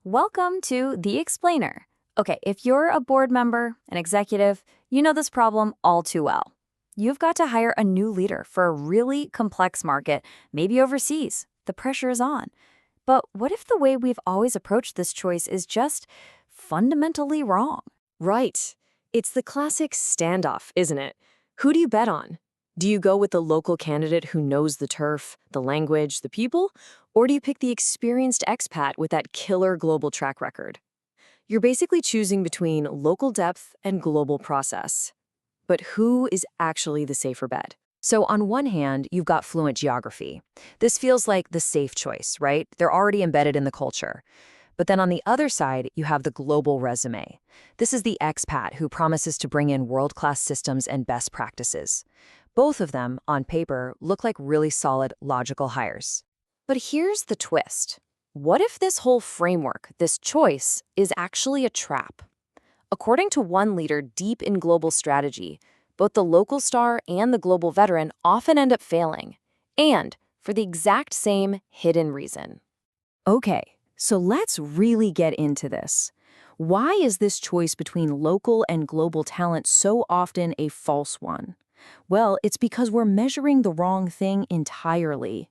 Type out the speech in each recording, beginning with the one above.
Welcome to The Explainer. Okay, if you're a board member, an executive, you know this problem all too well. You've got to hire a new leader for a really complex market, maybe overseas. The pressure is on. But what if the way we've always approached this choice is just fundamentally wrong? Right. It's the classic standoff, isn't it? Who do you bet on? Do you go with the local candidate who knows the turf, the language, the people? Or do you pick the experienced expat with that killer global track record? You're basically choosing between local depth and global process. But who is actually the safer bet? So on one hand, you've got fluent geography. This feels like the safe choice, right? They're already embedded in the culture. But then on the other side, you have the global resume. This is the expat who promises to bring in world-class systems and best practices. Both of them, on paper, look like really solid, logical hires. But here's the twist. What if this whole framework, this choice, is actually a trap? According to one leader deep in global strategy, both the local star and the global veteran often end up failing, and for the exact same hidden reason. Okay, so let's really get into this. Why is this choice between local and global talent so often a false one? Well, it's because we're measuring the wrong thing entirely.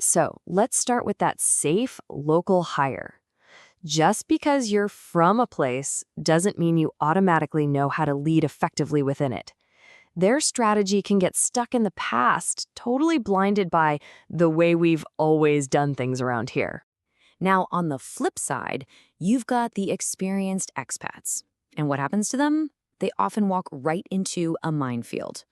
So let's start with that safe local hire. Just because you're from a place doesn't mean you automatically know how to lead effectively within it. Their strategy can get stuck in the past, totally blinded by the way we've always done things around here. Now, on the flip side, you've got the experienced expats. And what happens to them? They often walk right into a minefield.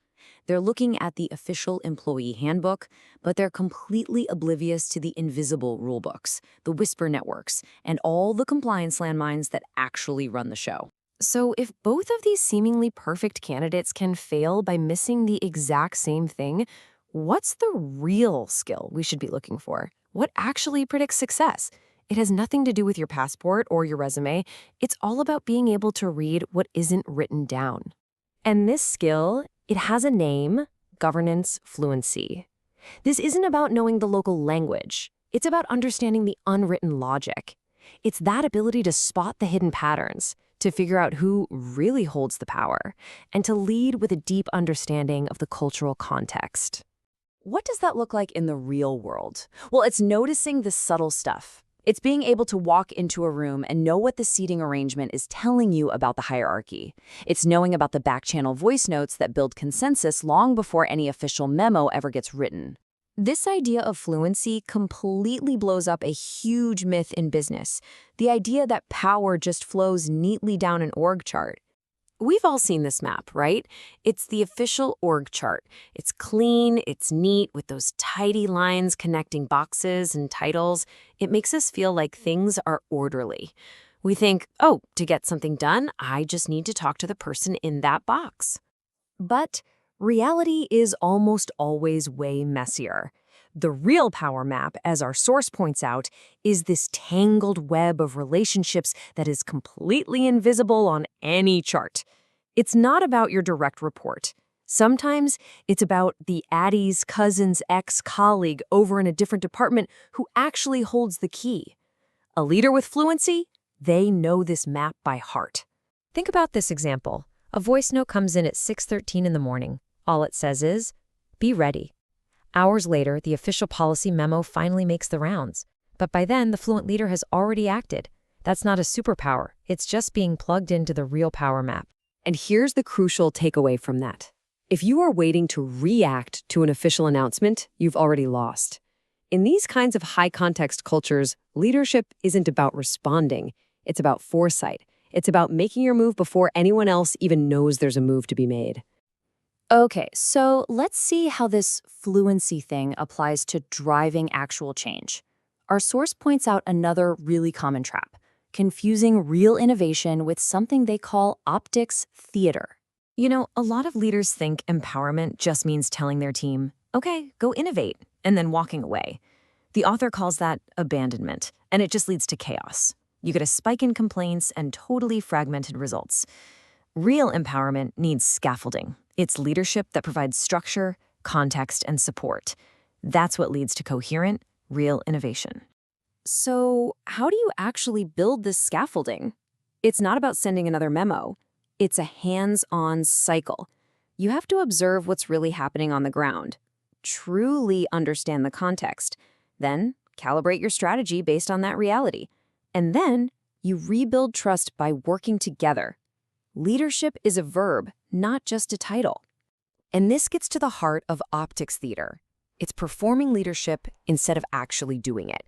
They're looking at the official employee handbook, but they're completely oblivious to the invisible rulebooks, the whisper networks, and all the compliance landmines that actually run the show. So if both of these seemingly perfect candidates can fail by missing the exact same thing, what's the real skill we should be looking for? What actually predicts success? It has nothing to do with your passport or your resume. It's all about being able to read what isn't written down. And this skill, it has a name: governance fluency. This isn't about knowing the local language. It's about understanding the unwritten logic. It's that ability to spot the hidden patterns, to figure out who really holds the power, and to lead with a deep understanding of the cultural context. What does that look like in the real world? Well, it's noticing the subtle stuff. It's being able to walk into a room and know what the seating arrangement is telling you about the hierarchy. It's knowing about the back-channel voice notes that build consensus long before any official memo ever gets written. This idea of fluency completely blows up a huge myth in business, the idea that power just flows neatly down an org chart. We've all seen this map, right? It's the official org chart. It's clean, it's neat, with those tidy lines connecting boxes and titles. It makes us feel like things are orderly. We think, oh, to get something done, I just need to talk to the person in that box. But reality is almost always way messier. The real power map, as our source points out, is this tangled web of relationships that is completely invisible on any chart. It's not about your direct report. Sometimes it's about the Addie's cousin's ex-colleague over in a different department who actually holds the key. A leader with fluency? They know this map by heart. Think about this example. A voice note comes in at 6:13 in the morning. All it says is, "Be ready." Hours later, the official policy memo finally makes the rounds. But by then, the fluent leader has already acted. That's not a superpower. It's just being plugged into the real power map. And here's the crucial takeaway from that. If you are waiting to react to an official announcement, you've already lost. In these kinds of high-context cultures, leadership isn't about responding. It's about foresight. It's about making your move before anyone else even knows there's a move to be made. Okay, so let's see how this fluency thing applies to driving actual change. Our source points out another really common trap: confusing real innovation with something they call optics theater. You know, a lot of leaders think empowerment just means telling their team, okay, go innovate, and then walking away. The author calls that abandonment, and it just leads to chaos. You get a spike in complaints and totally fragmented results. Real empowerment needs scaffolding. It's leadership that provides structure, context, and support. That's what leads to coherent, real innovation. So, how do you actually build this scaffolding? It's not about sending another memo. It's a hands-on cycle. You have to observe what's really happening on the ground, truly understand the context, then calibrate your strategy based on that reality. And then you rebuild trust by working together. Leadership is a verb, not just a title. And this gets to the heart of optics theater. It's performing leadership instead of actually doing it.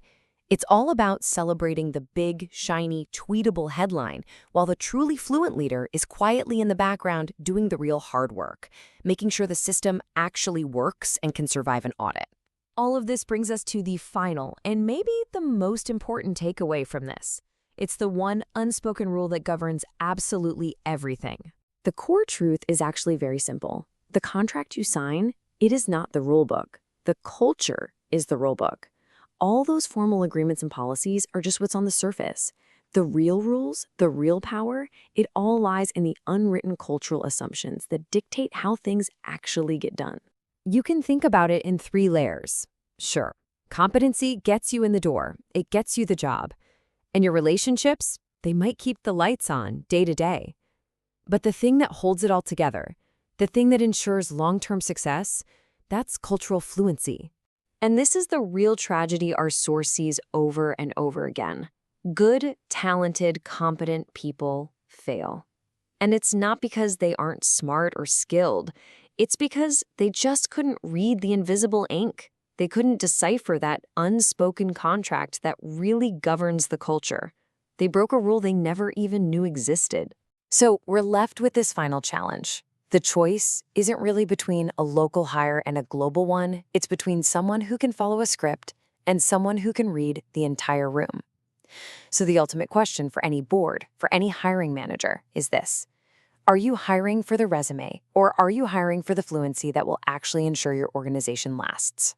It's all about celebrating the big, shiny, tweetable headline, while the truly fluent leader is quietly in the background doing the real hard work, making sure the system actually works and can survive an audit. All of this brings us to the final and maybe the most important takeaway from this. It's the one unspoken rule that governs absolutely everything. The core truth is actually very simple. The contract you sign, it is not the rule book. The culture is the rule book. All those formal agreements and policies are just what's on the surface. The real rules, the real power, it all lies in the unwritten cultural assumptions that dictate how things actually get done. You can think about it in 3 layers. Sure, competency gets you in the door. It gets you the job. And your relationships, they might keep the lights on day to day. But the thing that holds it all together, the thing that ensures long-term success, that's cultural fluency. And this is the real tragedy our source sees over and over again. Good, talented, competent people fail. And it's not because they aren't smart or skilled. It's because they just couldn't read the invisible ink. They couldn't decipher that unspoken contract that really governs the culture. They broke a rule they never even knew existed. So we're left with this final challenge. The choice isn't really between a local hire and a global one. It's between someone who can follow a script and someone who can read the entire room. So the ultimate question for any board, for any hiring manager, is this. Are you hiring for the resume, or are you hiring for the fluency that will actually ensure your organization lasts?